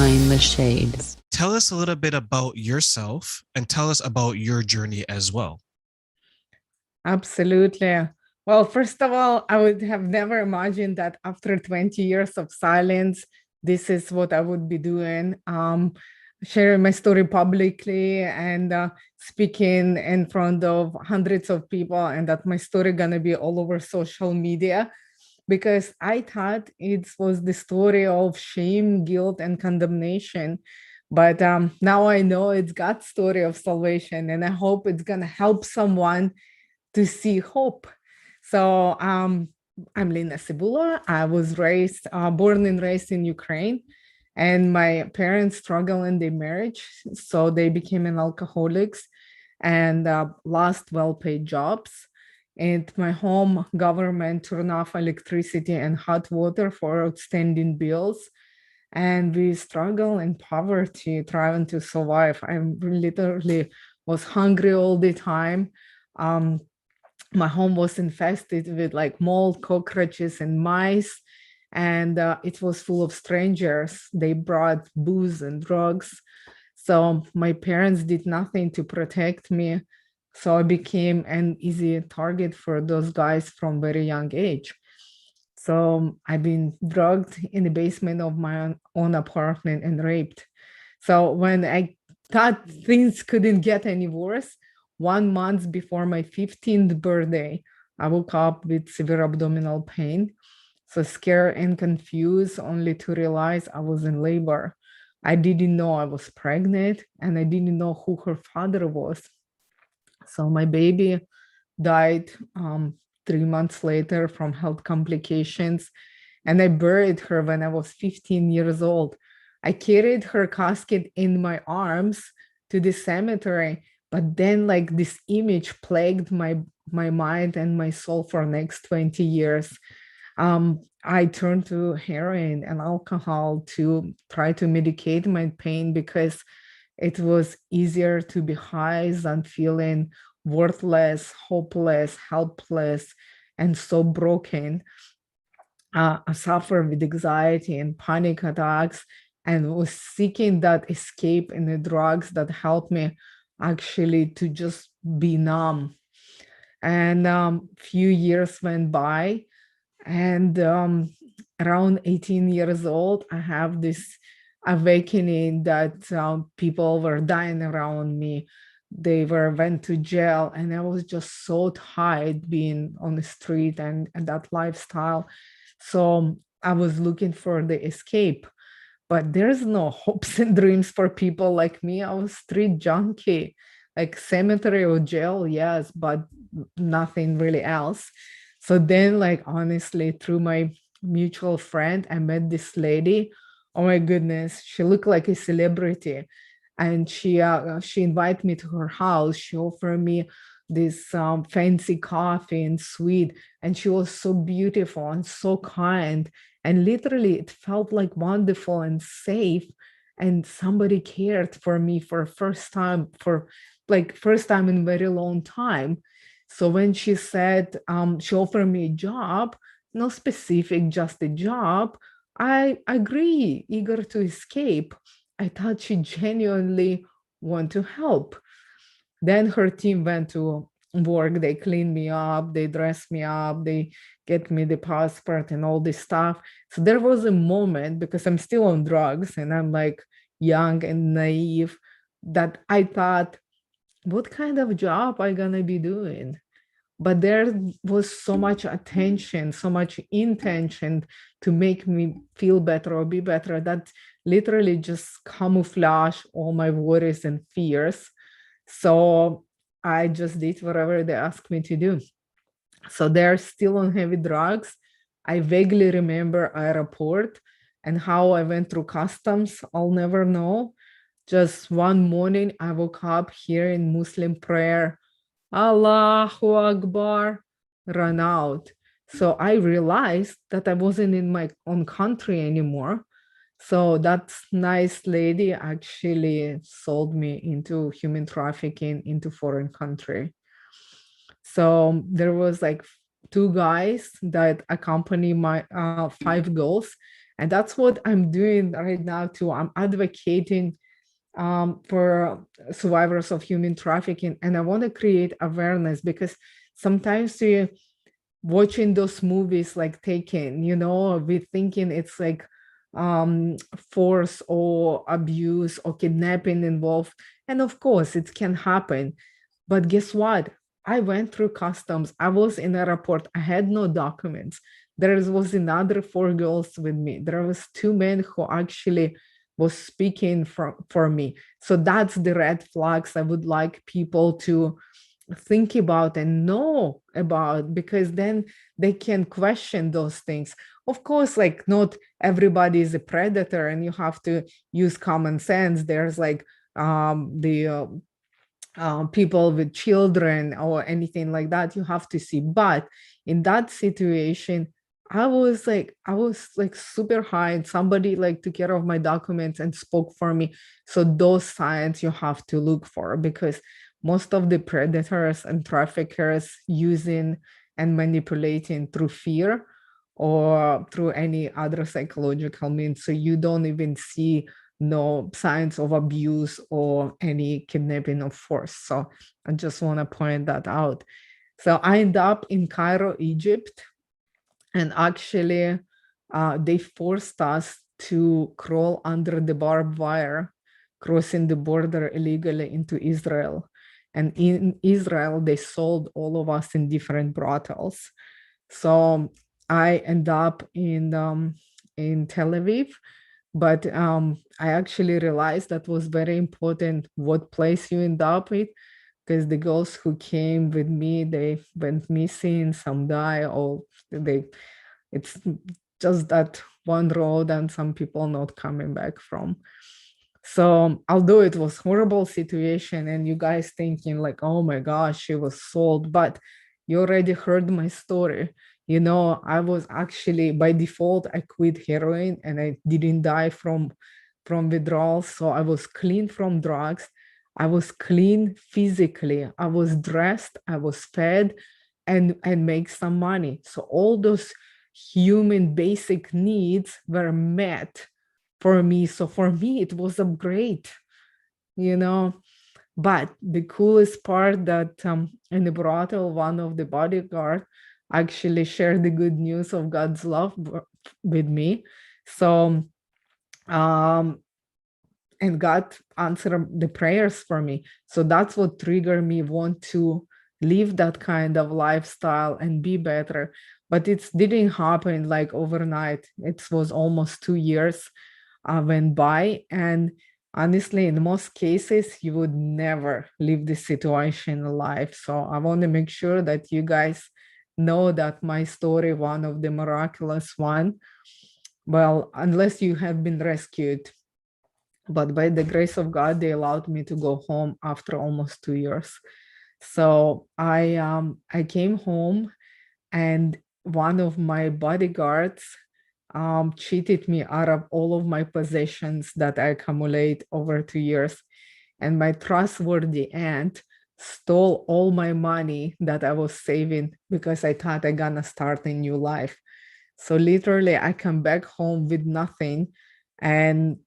Behind the Shades. Tell us a little bit about yourself and tell us about your journey as well. Absolutely. Well, first of all, I would have never imagined that after 20 years of silence, this is what I would be doing. Sharing my story publicly and speaking in front of hundreds of people, and that my story gonna be all over social media, because I thought it was the story of shame, guilt, and condemnation. But now I know it's God's story of salvation, and I hope it's gonna help someone to see hope. So I'm Lena Cebula. I was born and raised in Ukraine, and my parents struggled in their marriage, so they became an alcoholics and lost well-paid jobs. And my home government turned off electricity and hot water for outstanding bills. And we struggle in poverty, trying to survive. I literally was hungry all the time. Um, my home was infested with like mold, cockroaches, and mice, and it was full of strangers. They brought booze and drugs, so my parents did nothing to protect me, so I became an easy target for those guys from very young age. So I've been drugged in the basement of my own apartment and raped. So when I thought things couldn't get any worse, 1 month before my 15th birthday, I woke up with severe abdominal pain. So scared and confused, only to realize I was in labor. I didn't know I was pregnant, and I didn't know who her father was. So my baby died 3 months later from health complications, and I buried her when I was 15 years old. I carried her casket in my arms to the cemetery, but then like this image plagued my mind and my soul for the next 20 years. I turned to heroin and alcohol to try to medicate my pain, because it was easier to be high than feeling worthless, hopeless, helpless, and so broken. I suffered with anxiety and panic attacks, and was seeking that escape in the drugs that helped me actually to just be numb. And few years went by, and around 18 years old, I have this awakening that people were dying around me. They went to jail, and I was just so tired being on the street and that lifestyle. So I was looking for the escape, but there's no hopes and dreams for people like me. I was street junkie, like cemetery or jail, yes, but nothing really else. So then, like, honestly, through my mutual friend, I met this lady. Oh my goodness, she looked like a celebrity. And she invited me to her house. She offered me this fancy coffee and sweet. And she was so beautiful and so kind. And literally, it felt like wonderful and safe. And somebody cared for me for first time, for like first time in a very long time. So when she said she offered me a job, no specific, just a job, I agree, eager to escape. I thought she genuinely want to help. Then her team went to work. They cleaned me up, they dressed me up, they get me the passport and all this stuff. So there was a moment, because I'm still on drugs and I'm like young and naive, that I thought, what kind of job I gonna be doing? But there was so much attention, so much intention to make me feel better or be better, that literally just camouflage all my worries and fears. So I just did whatever they asked me to do. So they're still on heavy drugs. I vaguely remember airport and how I went through customs. I'll never know. Just one morning, I woke up hearing Muslim prayer, Allahu Akbar, run out. So I realized that I wasn't in my own country anymore. So that nice lady actually sold me into human trafficking into foreign country. So there was like two guys that accompany my five girls, And that's what I'm doing right now too. I'm advocating for survivors of human trafficking, and I want to create awareness because sometimes we watching those movies like Taken, we thinking it's like force or abuse or kidnapping involved. And of course, it can happen. But guess what? I went through customs. I was in the airport. I had no documents. There was another four girls with me. There was two men who actually was speaking for me. So that's the red flags I would like people to think about and know about, because then they can question those things. Of course, like not everybody is a predator and you have to use common sense. There's like the people with children or anything like that you have to see. But in that situation, I was like super high and somebody like took care of my documents and spoke for me. So those signs you have to look for, because most of the predators and traffickers using and manipulating through fear or through any other psychological means. So you don't even see no signs of abuse or any kidnapping of force. So I just want to point that out. So I end up in Cairo, Egypt, and actually they forced us to crawl under the barbed wire, crossing the border illegally into Israel. And in Israel, they sold all of us in different brothels. So I end up in Tel Aviv, but I actually realized that was very important what place you end up with, because the girls who came with me, they went missing, some die, or they it's just that one road and some people not coming back from. So although it was horrible situation and you guys thinking like, oh my gosh, she was sold, but you already heard my story. I was actually by default, I quit heroin and I didn't die from withdrawal. So I was clean from drugs. I was clean physically. I was dressed, I was fed and make some money. So all those human basic needs were met for me. So for me, it was a great, you know. But the coolest part that in the brothel, one of the bodyguard actually shared the good news of God's love with me. So um, and God answered the prayers for me. So that's what triggered me want to live that kind of lifestyle and be better. But it didn't happen like overnight. It was almost 2 years went by. And honestly, in most cases, you would never leave this situation alive. So I want to make sure that you guys know that my story, one of the miraculous one, well, unless you have been rescued, but by the grace of God, they allowed me to go home after almost 2 years. So I came home, and one of my bodyguards cheated me out of all of my possessions that I accumulate over 2 years. And my trustworthy aunt stole all my money that I was saving because I thought I gonna start a new life. So literally, I come back home with nothing, and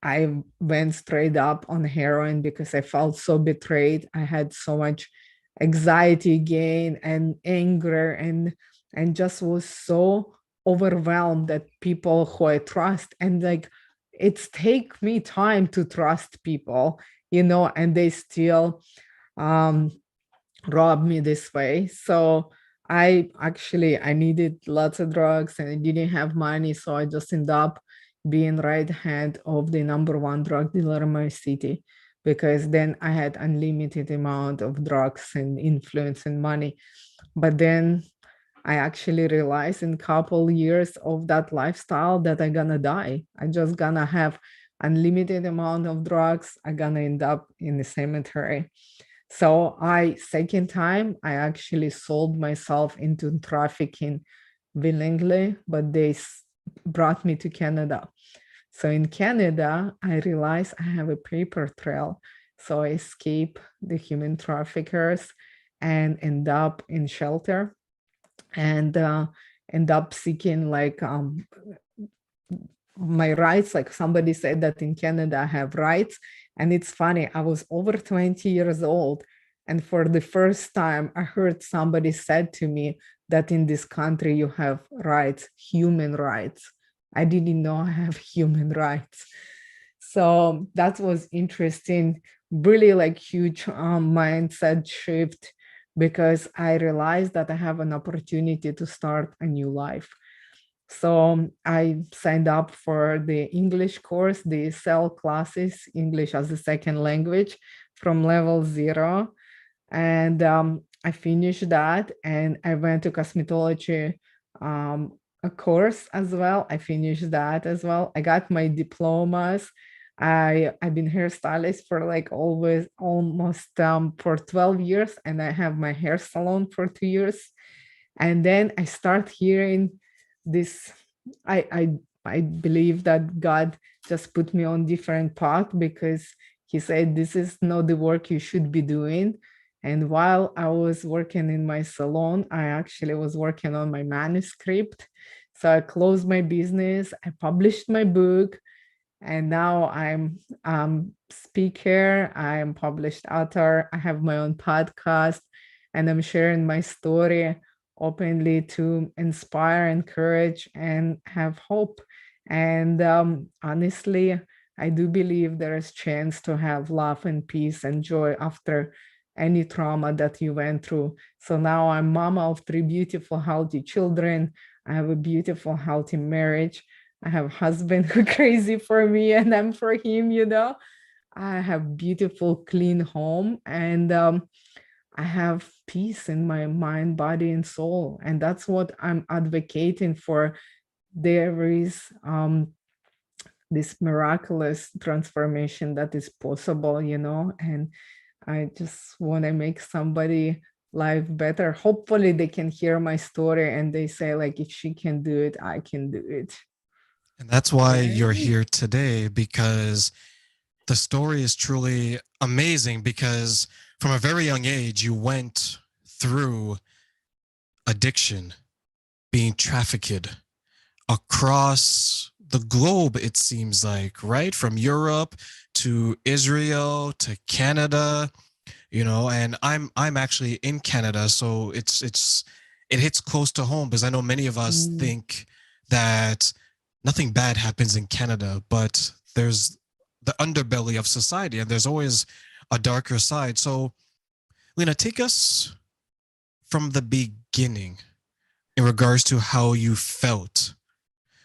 I went straight up on heroin because I felt so betrayed. I had so much anxiety again and anger, and just was so overwhelmed that people who I trust, and like it's take me time to trust people, and they still um rob me this way. So I needed lots of drugs and I didn't have money. So I just ended up being right hand of the number one drug dealer in my city, because then I had unlimited amount of drugs and influence and money. But then I actually realized in couple years of that lifestyle that I'm gonna die. I just gonna have unlimited amount of drugs. I'm gonna end up in the cemetery. So second time, I actually sold myself into trafficking willingly, but they brought me to Canada. So in Canada, I realized I have a paper trail. So I escape the human traffickers and end up in shelter and end up seeking like my rights. Like somebody said that in Canada I have rights. And it's funny, I was over 20 years old. And for the first time, I heard somebody said to me that in this country you have rights, human rights. I didn't know I have human rights. So that was interesting, really like huge mindset shift because I realized that I have an opportunity to start a new life. So I signed up for the English course, the CEL classes, English as a second language from level 0. And I finished that and I went to cosmetology a course as well. I finished that as well. I got my diplomas. I've been hairstylist for like always almost for 12 years, and I have my hair salon for 2 years. And then I start hearing this. I believe that God just put me on different path because he said this is not the work you should be doing. And while I was working in my salon, I actually was working on my manuscript. So I closed my business, I published my book, and now I'm speaker, I'm published author, I have my own podcast, and I'm sharing my story openly to inspire, encourage, and have hope. And honestly, I do believe there is chance to have love and peace and joy after any trauma that you went through. So now I'm mama of 3 beautiful, healthy children. I have a beautiful, healthy marriage. I have a husband who crazy for me and I'm for him, you know. I have beautiful, clean home, and I have peace in my mind, body, and soul. And that's what I'm advocating for. There is this miraculous transformation that is possible, you know, and I just want to make somebody life better. Hopefully they can hear my story and they say like, if she can do it, I can do it. And that's why you're Right. here today, because the story is truly amazing, because from a very young age, you went through addiction, being trafficked across the globe, it seems like, right? From Europe to Israel to Canada, and I'm actually in Canada, so it hits close to home, because I know many of us Mm. think that nothing bad happens in Canada, but there's the underbelly of society, and there's always a darker side. So, Lena, take us from the beginning in regards to how you felt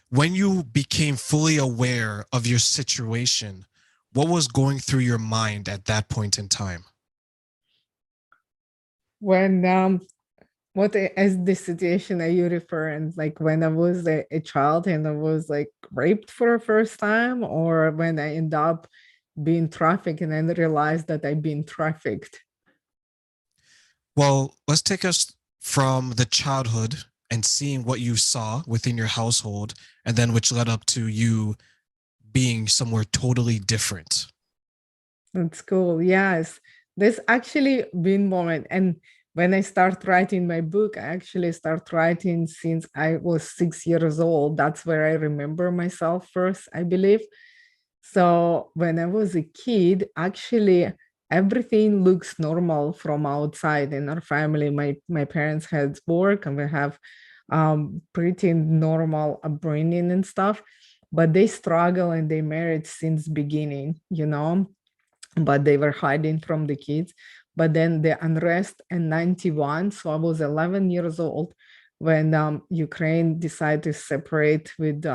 when you became fully aware of your situation. What was going through your mind at that point in time? When as the situation are you referring, like when I was a child and I was like raped for the first time, or when I end up being trafficked and then realized that I've been trafficked? Well, let's take us from the childhood and seeing what you saw within your household, and then which led up to you being somewhere totally different. That's cool. Yes. There's actually been moment. And when I start writing my book, I actually start writing since I was 6 years old. That's where I remember myself first, I believe. So when I was a kid, actually everything looks normal from outside in our family. My parents had work and we have pretty normal upbringing and stuff, but they struggle and they married since beginning, you know, but they were hiding from the kids. But then the unrest in 91, so I was 11 years old when Ukraine decided to separate with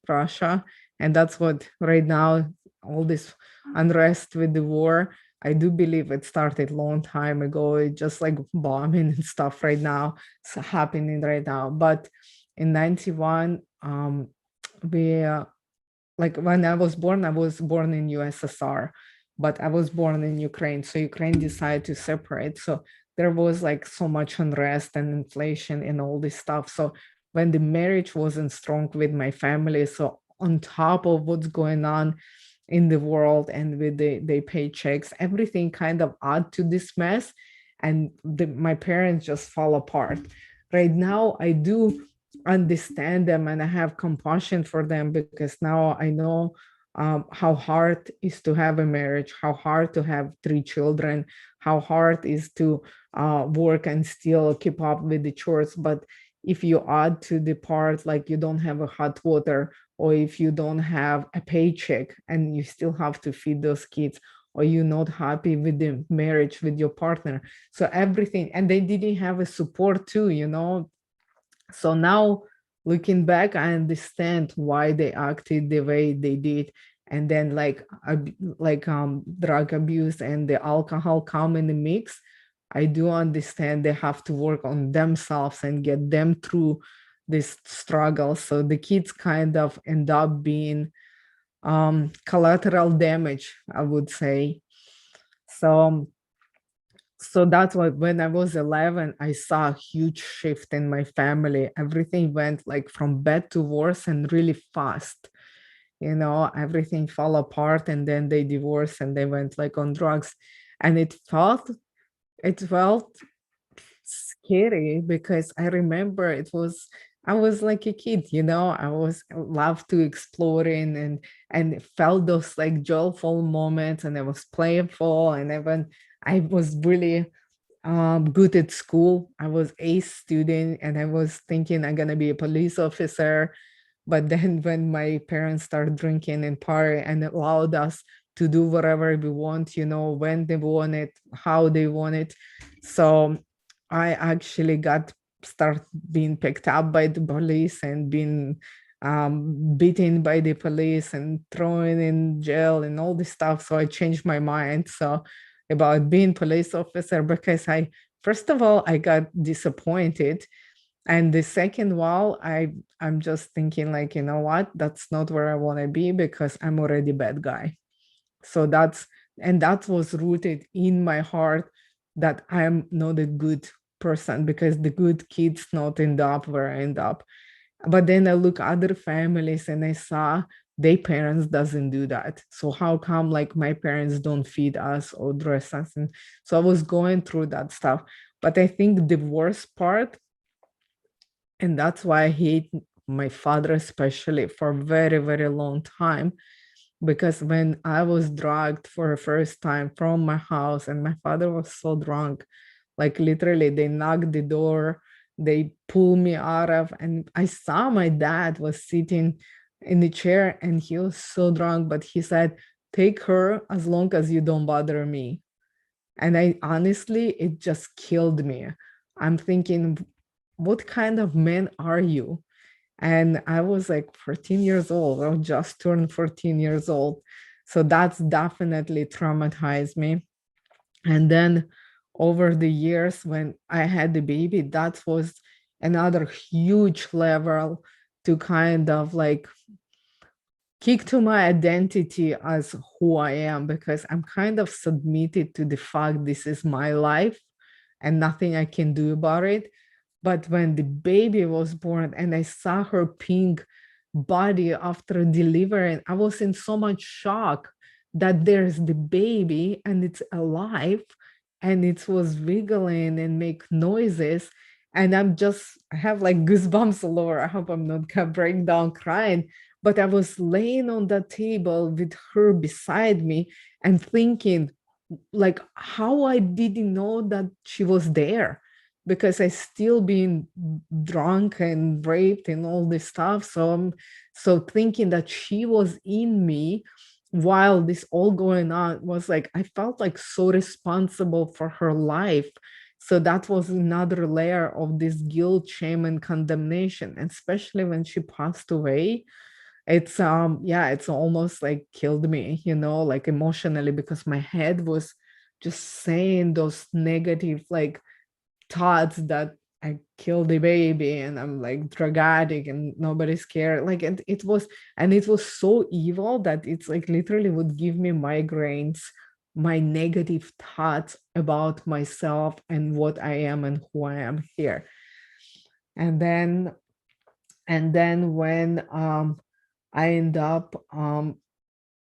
Russia. And that's what right now, all this unrest with the war, I do believe it started long time ago. It just like bombing and stuff right now. It's happening right now. But in 91, we like when I was born in USSR, but I was born in Ukraine. So Ukraine decided to separate. So there was like so much unrest and inflation and all this stuff. So when the marriage wasn't strong with my family, so on top of what's going on in the world and with the paychecks, everything kind of add to this mess. And my parents just fall apart. Right now, I do understand them and I have compassion for them, because now I know how hard is to have a marriage, how hard to have 3 children, how hard is to work and still keep up with the chores. But if you add to the part like you don't have a hot water, or if you don't have a paycheck and you still have to feed those kids, or you're not happy with the marriage with your partner, so everything, and they didn't have a support too, so now looking back, I understand why they acted the way they did. And then drug abuse and the alcohol come in the mix. I do understand they have to work on themselves and get them through this struggle. So the kids kind of end up being collateral damage, I would say. So so that's why when I was 11, I saw a huge shift in my family. Everything went like from bad to worse and really fast. Everything fell apart, and then they divorced and they went like on drugs. And it felt scary, because I remember I was like a kid, I was loved to exploring and felt those like joyful moments, and I was playful, and even I was really good at school. I was a student, and I was thinking I'm gonna be a police officer. But then when my parents started drinking and party and allowed us to do whatever we want, when they want it, how they want it. So I actually got start being picked up by the police and being beaten by the police and thrown in jail and all this stuff. So I changed my mind. So about being police officer, because first of all, I got disappointed, and the second while, I'm just thinking like, you know what, that's not where I want to be, because I'm already bad guy. So that was rooted in my heart, that I'm not a good person, because the good kids not end up where I end up. But then I look other families and I saw their parents doesn't do that. So how come like my parents don't feed us or dress us? And so I was going through that stuff. But I think the worst part, and that's why I hate my father especially for a very, very long time, because when I was dragged for the first time from my house, and my father was so drunk, like literally they knocked the door, they pulled me out of, and I saw my dad was sitting in the chair, and he was so drunk, but he said, take her as long as you don't bother me. And I honestly, it just killed me. I'm thinking, what kind of man are you? And I was like 14 years old, I just turned 14 years old. So that's definitely traumatized me. And then over the years, when I had the baby, that was another huge level to kind of like kick to my identity as who I am, because I'm kind of submitted to the fact this is my life and nothing I can do about it. But when the baby was born and I saw her pink body after delivering, I was in so much shock that there's the baby and it's alive and it was wiggling and make noises. And I have like goosebumps all over. I hope I'm not gonna break down crying. But I was laying on the table with her beside me and thinking, like, how I didn't know that she was there, because I still been drunk and raped and all this stuff. So so thinking that she was in me while this all going on was like, I felt like so responsible for her life. So that was another layer of this guilt, shame, and condemnation. And especially when she passed away, it's almost like killed me, like emotionally, because my head was just saying those negative like thoughts that I killed the baby and I'm like drug addict and nobody's care. Like it was so evil that it's like literally would give me migraines, my negative thoughts about myself and what I am and who I am here. And then when I end up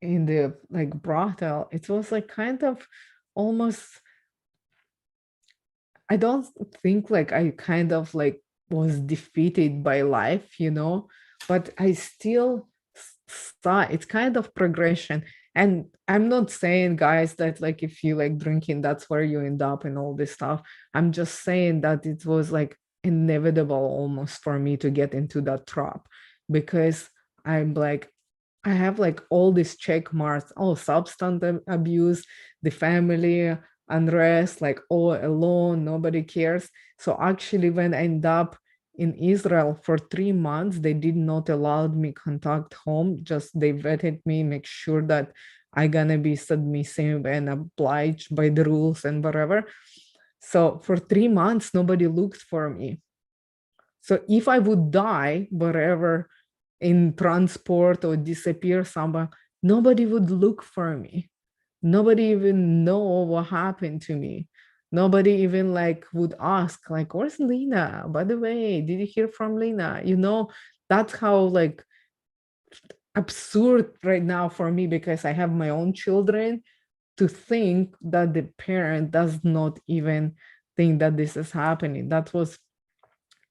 in the like brothel, it was like kind of almost, I don't think like I kind of like was defeated by life, but I still saw it's kind of progression. And I'm not saying, guys, that like if you like drinking, that's where you end up and all this stuff. I'm just saying that it was like inevitable almost for me to get into that trap, because I'm like, I have like all these check marks, oh, substance abuse, the family unrest, like, oh, alone, nobody cares. So actually, when I end up in Israel for 3 months, they did not allow me contact home. Just they vetted me, make sure that I gonna be submissive and obliged by the rules and whatever. So for 3 months, nobody looked for me. So if I would die, wherever in transport or disappear somewhere, nobody would look for me. Nobody even know what happened to me. Nobody even like would ask, like, where's Lena? By the way, did you hear from Lena? That's how like absurd right now for me, because I have my own children, to think that the parent does not even think that this is happening. That was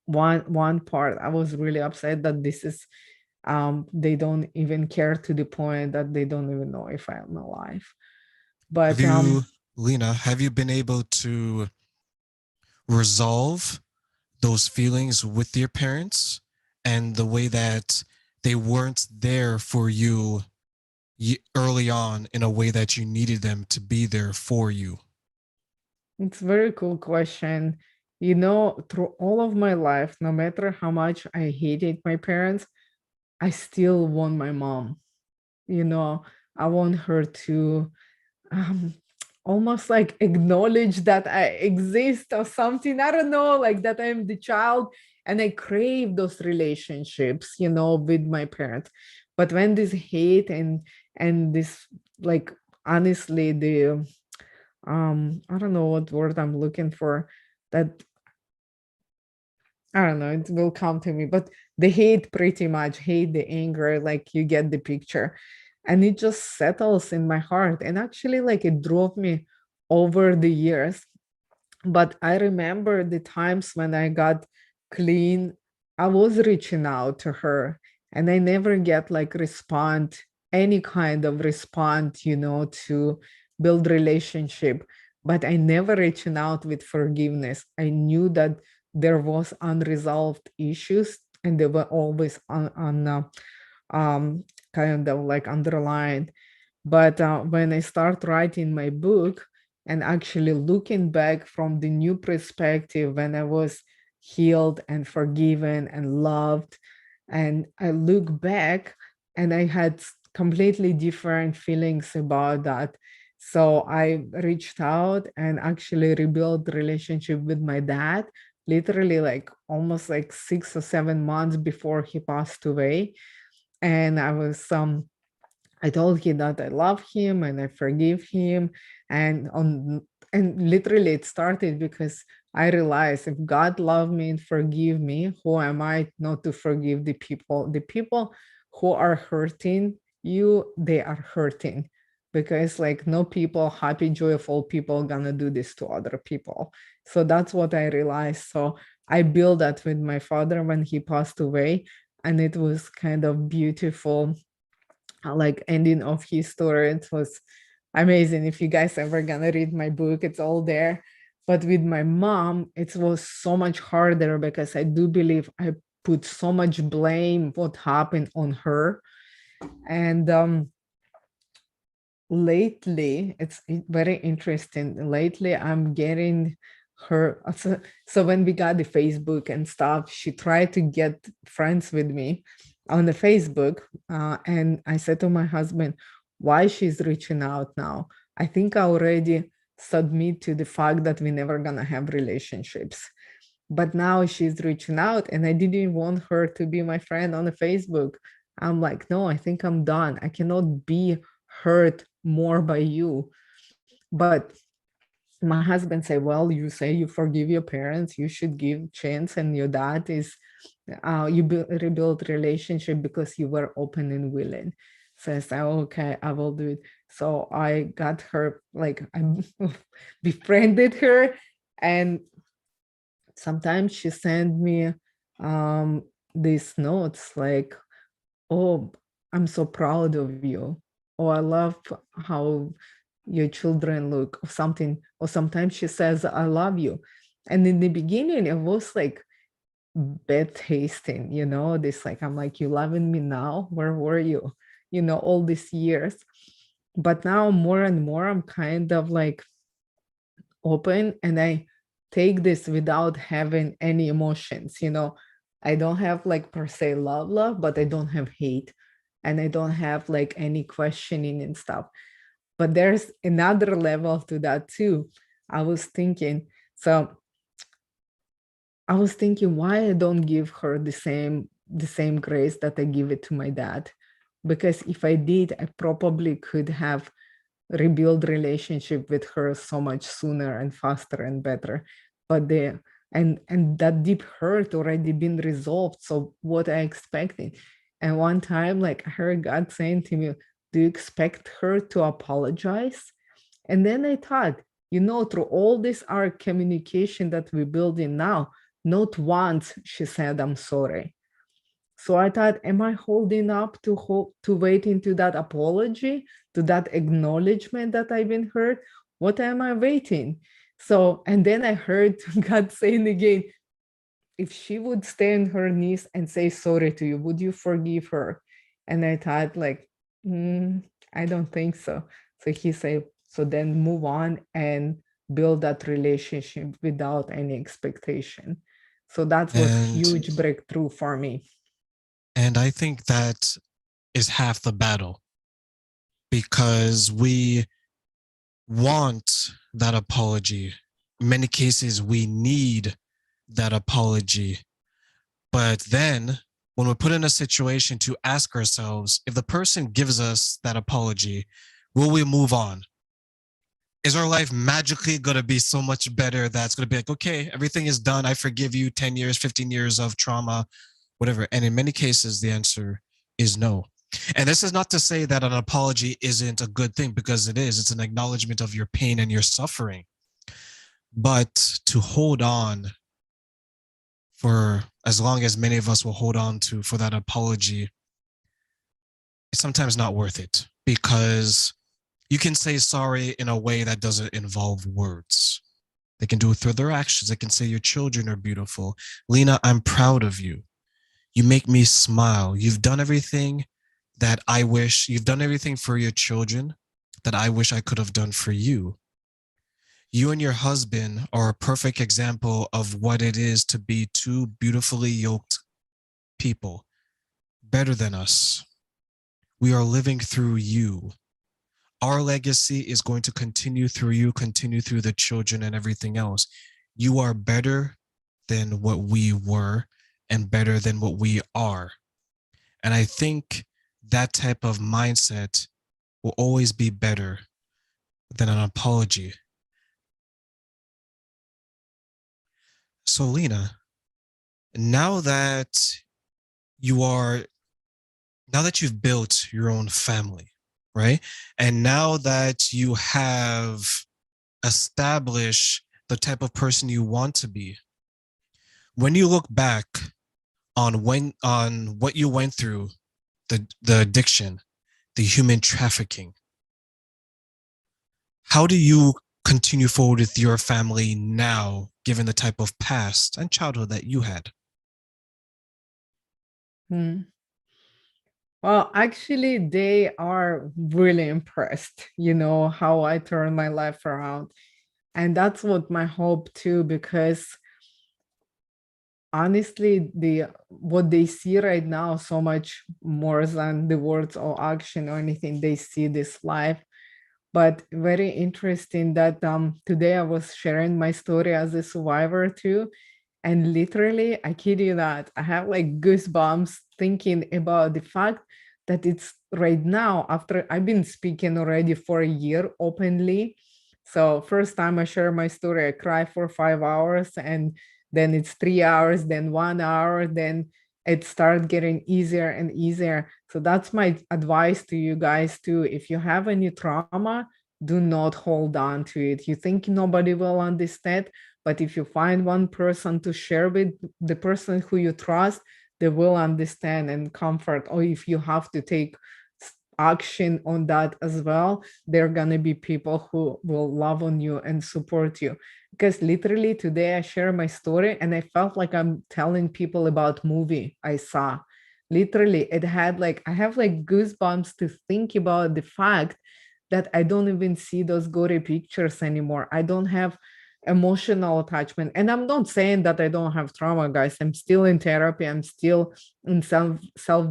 one part. I was really upset that this is they don't even care, to the point that they don't even know if I'm alive. Have But you, Lena, have you been able to resolve those feelings with your parents and the way that they weren't there for you early on in a way that you needed them to be there for you? it's a very cool question. Through all of my life, no matter how much I hated my parents, I still want my mom. You know, I want her to um, almost like acknowledge that I exist or something. I don't know, like that I'm the child, and I crave those relationships, with my parents. But when this hate and this, like, honestly, the I don't know what word I'm looking for, that I don't know, it will come to me, but the hate, pretty much hate, the anger, like you get the picture. And it just settles in my heart. And actually, like, it drove me over the years. But I remember the times when I got clean, I was reaching out to her, and I never get like any kind of response, to build relationship. But I never reaching out with forgiveness. I knew that there was unresolved issues, and they were always um, kind of like underlined. But when I start writing my book and actually looking back from the new perspective, when I was healed and forgiven and loved, and I look back and I had completely different feelings about that. So I reached out and actually rebuilt the relationship with my dad, literally like almost like 6 or 7 months before he passed away. And I told him that I love him and I forgive him. And literally it started because I realized, if God loved me and forgive me, who am I not to forgive the people? The people who are hurting you, they are hurting, because like no people, happy, joyful people gonna do this to other people. So that's what I realized. So I built that with my father when he passed away, and it was kind of beautiful, like ending of his story. It was amazing. If you guys ever gonna read my book, it's all there. But with my mom, it was so much harder, because I do believe I put so much blame what happened on her. And lately, it's very interesting. Lately, I'm getting her. So when we got the Facebook and stuff, she tried to get friends with me on the Facebook. And I said to my husband, why she's reaching out now? I think I already submit to the fact that we never gonna have relationships. But now she's reaching out, and I didn't want her to be my friend on the Facebook. I'm like, no, I think I'm done. I cannot be hurt more by you. But my husband said, well, you say you forgive your parents, you should give chance, and your dad is you rebuild relationship because you were open and willing. So I said, okay, I will do it. So I got her, like, I befriended her, and sometimes she sent me these notes like, oh, I'm so proud of you. Oh, I love how your children look, or something. Or sometimes she says, I love you. And in the beginning, it was like bad tasting, this like, I'm like, you loving me now? Where were you? All these years. But now more and more, I'm kind of like open, and I take this without having any emotions. I don't have like per se love, but I don't have hate, and I don't have like any questioning and stuff. But there's another level to that too. I was thinking, so I was thinking why I don't give her the same grace that I give it to my dad. Because if I did, I probably could have rebuild relationship with her so much sooner and faster and better. But and that deep hurt already been resolved. So what I expected. And one time, like I heard God saying to me, do you expect her to apologize? And then I thought, through all this our communication that we're building now, not once she said, I'm sorry. So I thought, am I holding up to wait into that apology, to that acknowledgement that I've been hurt? What am I waiting? So, and then I heard God saying again, if she would stay on her knees and say sorry to you, would you forgive her? And I thought, like, I don't think so. So he said, so then move on and build that relationship without any expectation. So that was And huge breakthrough for me. I think that is half the battle because we want that apology. In many cases, we need that apology. But then when we're put in a situation to ask ourselves, if the person gives us that apology, will we move on? Is our life magically going to be so much better that's going to be like, okay, everything is done. I forgive you 10 years, 15 years of trauma, whatever. And in many cases, the answer is no. And this is not to say that an apology isn't a good thing, because it is. It's an acknowledgement of your pain and your suffering. But to hold on for as long as many of us will hold on to for that apology, it's sometimes not worth it, because you can say sorry in a way that doesn't involve words. They can do it through their actions. They can say, your children are beautiful. Lena, I'm proud of you. You make me smile. You've done everything that I wish, you've done everything for your children that I wish I could have done for you. You and your husband are a perfect example of what it is to be two beautifully yoked people, better than us. We are living through you. Our legacy is going to continue through you, continue through the children and everything else. You are better than what we were and better than what we are. And I think that type of mindset will always be better than an apology. So, Lena, now that you are, now that you've built your own family, right? And now that you have established the type of person you want to be, when you look back on what you went through, the addiction, the human trafficking, how do you continue forward with your family now, given the type of past and childhood that you had? Hmm. Well, actually, they are really impressed, how I turn my life around. And that's what my hope too, because honestly, what they see right now, so much more than the words or action or anything, they see this life. But very interesting that today I was sharing my story as a survivor too. And literally, I kid you not, I have like goosebumps thinking about the fact that it's right now, after I've been speaking already for a year openly. So first time I share my story, I cry for 5 hours, and then it's 3 hours, then 1 hour, then it starts getting easier and easier. So that's my advice to you guys too. If you have any trauma, do not hold on to it. You think nobody will understand, But if you find one person to share with, the person who you trust, they will understand and comfort. Or if you have to take action on that as well, there are gonna be people who will love on you and support you. Because literally today I share my story and I felt like I'm telling people about movie I saw. Literally, it had like, I have like goosebumps to think about the fact that I don't even see those gory pictures anymore. I don't have emotional attachment. And I'm not saying that I don't have trauma, guys. I'm still in therapy. I'm still in self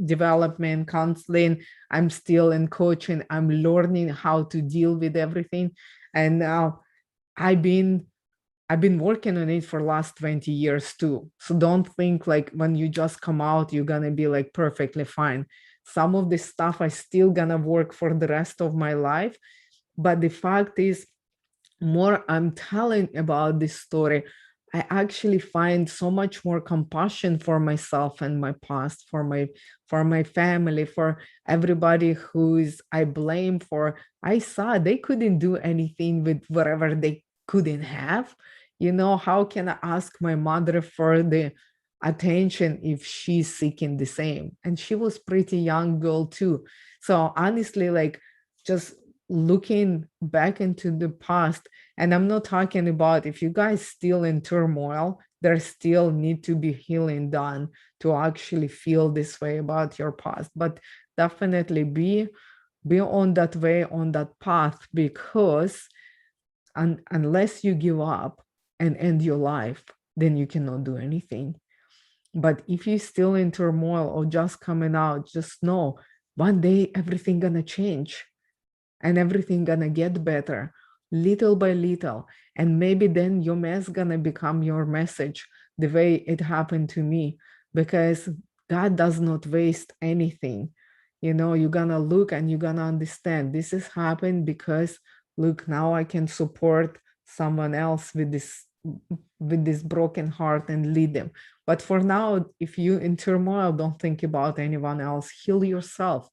development, counseling. I'm still in coaching. I'm learning how to deal with everything. And now I've been working on it for last 20 years too. So don't think like when you just come out, you're gonna be like perfectly fine. Some of this stuff I still gonna work for the rest of my life. But the fact is, more I'm telling about this story, I actually find so much more compassion for myself and my past, for my family, for everybody who's I blame for. I saw they couldn't do anything with whatever they couldn't have. You know, how can I ask my mother for the attention if she's seeking the same? And she was pretty young girl too. So honestly, like just looking back into the past, and I'm not talking about if you guys still in turmoil, there still need to be healing done to actually feel this way about your past. But definitely be on that way, on that path, because unless you give up and end your life, then you cannot do anything. But if you're still in turmoil or just coming out, just know one day everything gonna change and everything gonna get better little by little. And maybe then your mess gonna become your message, the way it happened to me, because God does not waste anything. You know, you're gonna look and you're gonna understand this has happened because look, now I can support someone else with this broken heart and lead them. But for now, if you in turmoil, don't think about anyone else. Heal yourself,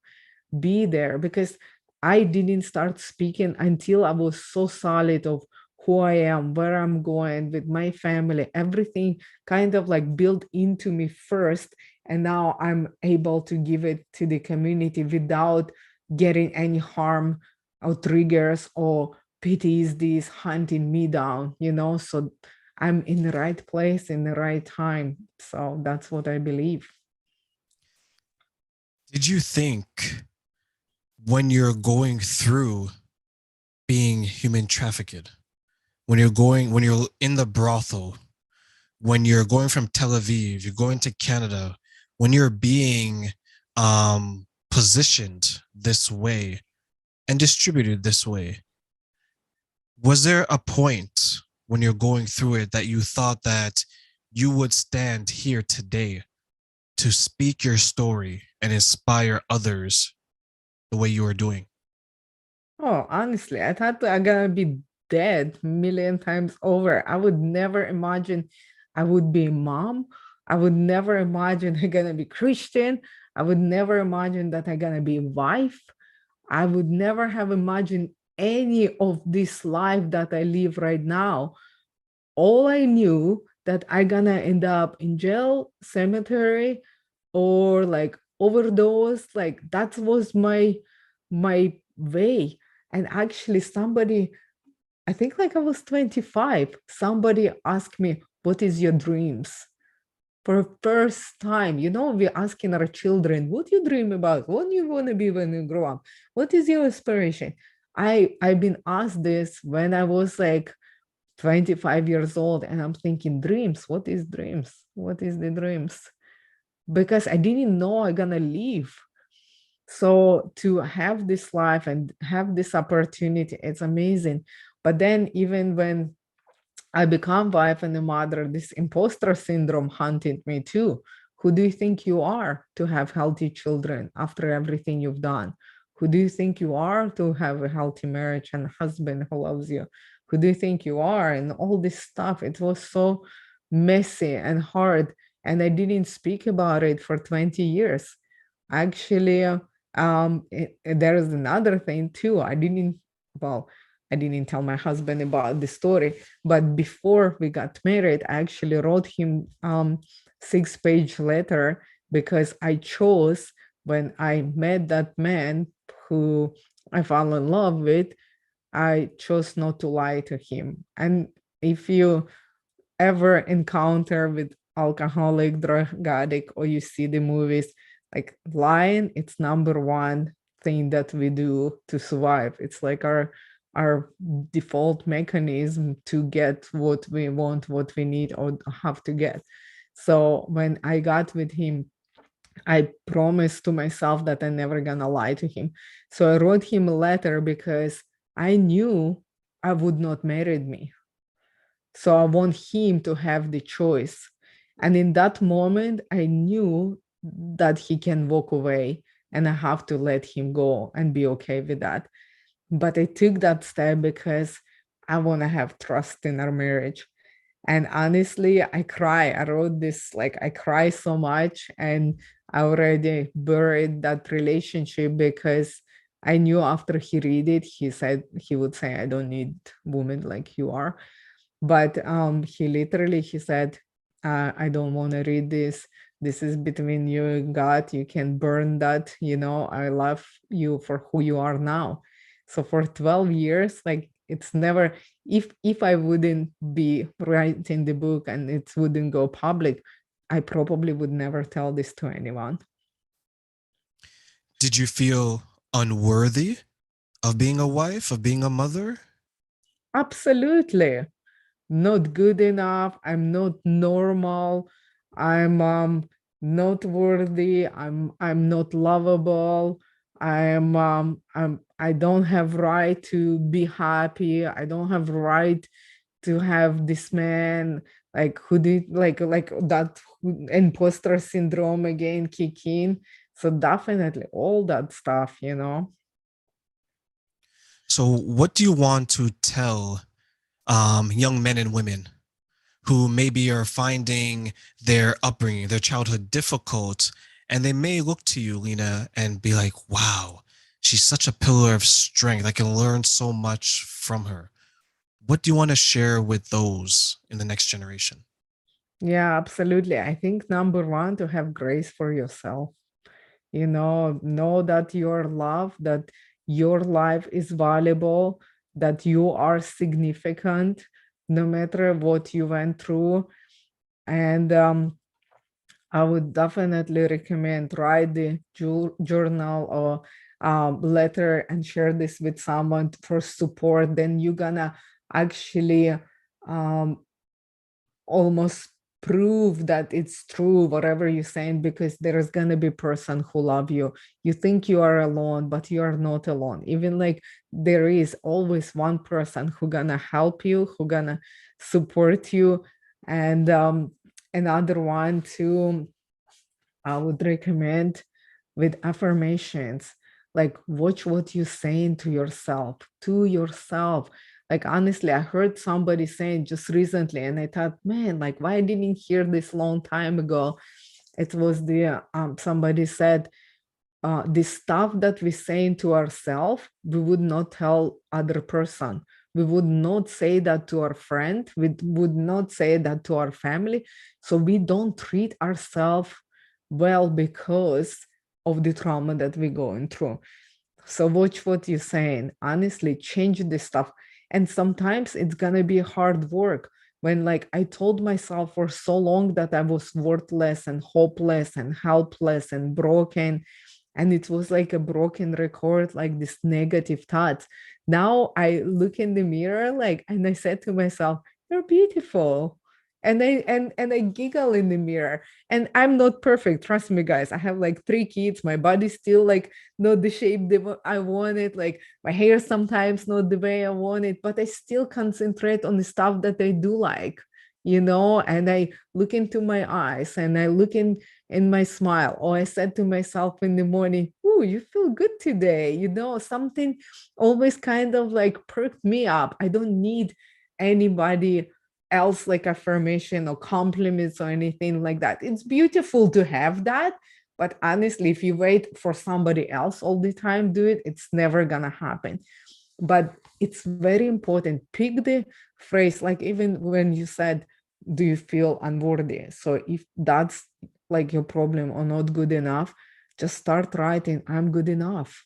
be there, because I didn't start speaking until I was so solid of who I am, where I'm going with my family, everything kind of like built into me first. And now I'm able to give it to the community without getting any harm or triggers or PTSDs hunting me down, you know? So I'm in the right place in the right time. So that's what I believe. Did you think when you're going through being human trafficked, when you're in the brothel, when you're going from Tel Aviv, you're going to Canada, when you're being positioned this way and distributed this way, was there a point when you're going through it that you thought that you would stand here today to speak your story and inspire others the way you are doing? Oh, honestly, I thought I'm gonna be dead million times over. I would never imagine I would be a mom. I would never imagine I'm gonna be Christian. I would never imagine that I'm gonna be a wife. I would never have imagined any of this life that I live right now. All I knew that I gonna end up in jail, cemetery, or like overdose. Like that was my way. And actually, somebody, I think like I was 25, somebody asked me, "What is your dreams?" For the first time, you know, we're asking our children, "What do you dream about? What do you want to be when you grow up? What is your aspiration?" I've been asked this when I was like 25 years old, and I'm thinking, dreams, what is dreams? What is the dreams? Because I didn't know I'm gonna leave. So to have this life and have this opportunity, it's amazing. But then even when I become wife and a mother, this imposter syndrome hunted me too. Who do you think you are to have healthy children after everything you've done? Who do you think you are to have a healthy marriage and husband who loves you? Who do you think you are? And all this stuff. It was so messy and hard. And I didn't speak about it for 20 years. Actually, there is another thing too. I didn't, well, I didn't tell my husband about the story, but before we got married, I actually wrote him 6-page letter because I chose, when I met that man who I fell in love with, I chose not to lie to him. And if you ever encounter with alcoholic, drug addict, or you see the movies, like lying, it's number one thing that we do to survive. It's like our default mechanism to get what we want, what we need, or have to get. So when I got with him, I promised to myself that I'm never gonna lie to him. So I wrote him a letter because I knew I would not marry me. So I want him to have the choice. And in that moment, I knew that he can walk away and I have to let him go and be okay with that. But I took that step because I want to have trust in our marriage. And honestly, I cry. I wrote this, like, I cry so much. And I already buried that relationship because I knew after he read it, he would say, I don't need women like you are. But he said, I don't want to read this. This is between you and God. You can burn that. I love you for who you are now. So for 12 years, like, it's never, if I wouldn't be writing the book and it wouldn't go public, I probably would never tell this to anyone. Did you feel unworthy of being a wife, of being a mother? Absolutely. Not good enough. I'm not normal. I'm not worthy. I'm not lovable. I don't have right to be happy. I don't have right to have this man, like, who did, like that imposter syndrome again kick in. So definitely all that stuff. So, what do you want to tell young men and women who maybe are finding their upbringing, their childhood difficult, and they may look to you, Lena, and be like, wow, she's such a pillar of strength. I can learn so much from her. What do you want to share with those in the next generation? Yeah, absolutely. I think number one, to have grace for yourself. Know that you're loved, that your life is valuable, that you are significant no matter what you went through. And I would definitely recommend write the journal or letter and share this with someone for support. Then you're gonna actually um, almost prove that it's true whatever you're saying, because there is going to be a person who love you. You think you are alone, but you are not alone. Even like, there is always one person who gonna help you, who gonna support you. And another one too, I would recommend with affirmations, like, watch what you're saying to yourself. Like, honestly, I heard somebody saying just recently, and I thought, man, like, why I didn't hear this long time ago? It was the somebody said, the stuff that we saying to ourselves, we would not tell other person. We would not say that to our friend. We would not say that to our family. So we don't treat ourselves well because of the trauma that we're going through. So watch what you're saying. Honestly, change this stuff. And sometimes it's gonna be hard work. When, like, I told myself for so long that I was worthless and hopeless and helpless and broken, and it was like a broken record, like this negative thoughts. Now I look in the mirror, like, and I said to myself, you're beautiful. And I giggle in the mirror. And I'm not perfect, trust me, guys. I have like 3 kids. My body's still like not the shape I want it. Like, my hair sometimes not the way I want it, but I still concentrate on the stuff that I do like. And I look into my eyes and I look in my smile. Or I said to myself in the morning, "Ooh, you feel good today." Something always kind of like perked me up. I don't need anybody else, like affirmation or compliments or anything like that. It's beautiful to have that, but honestly, if you wait for somebody else all the time do it, it's never gonna happen. But it's very important. Pick the phrase, like even when you said, do you feel unworthy? So if that's like your problem or not good enough, just start writing, I'm good enough,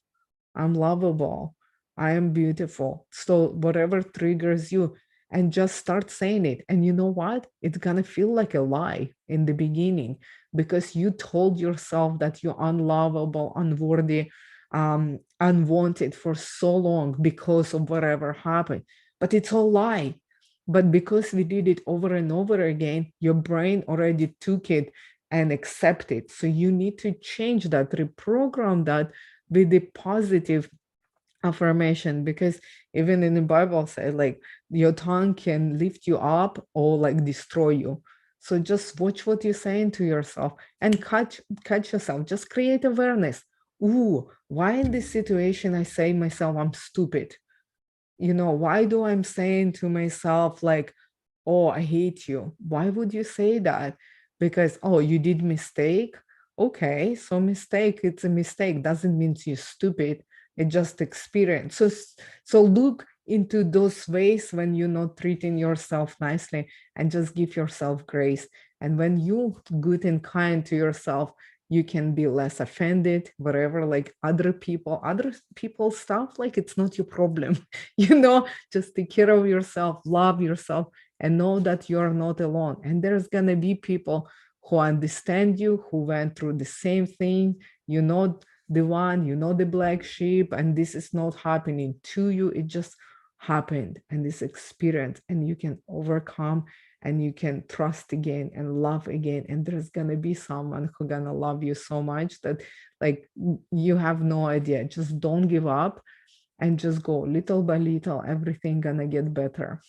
I'm lovable, I am beautiful. So whatever triggers you, and just start saying it. And you know what? It's gonna feel like a lie in the beginning because you told yourself that you're unlovable, unworthy, unwanted for so long because of whatever happened. But it's a lie. But because we did it over and over again, your brain already took it and accept it. So you need to change that, reprogram that with the positive affirmation, because even in the Bible says like your tongue can lift you up or like destroy you. So just watch what you're saying to yourself and catch yourself. Just create awareness. Ooh, why in this situation I say myself I'm stupid? You know, why do I'm saying to myself like, oh, I hate you? Why would you say that? Because, oh, you did mistake. Okay, so mistake, it's a mistake. Doesn't mean you're stupid. It's just experience. So look into those ways when you're not treating yourself nicely, and just give yourself grace. And when you good and kind to yourself, you can be less offended, whatever, like other people stuff, like it's not your problem. Just take care of yourself, love yourself, and know that you're not alone. And there's going to be people who understand you, who went through the same thing. You're not the one, the black sheep, and this is not happening to you. It just happened, and this experience, and you can overcome, and you can trust again and love again. And there's going to be someone who's going to love you so much that like you have no idea. Just don't give up and just go little by little, everything gonna get better.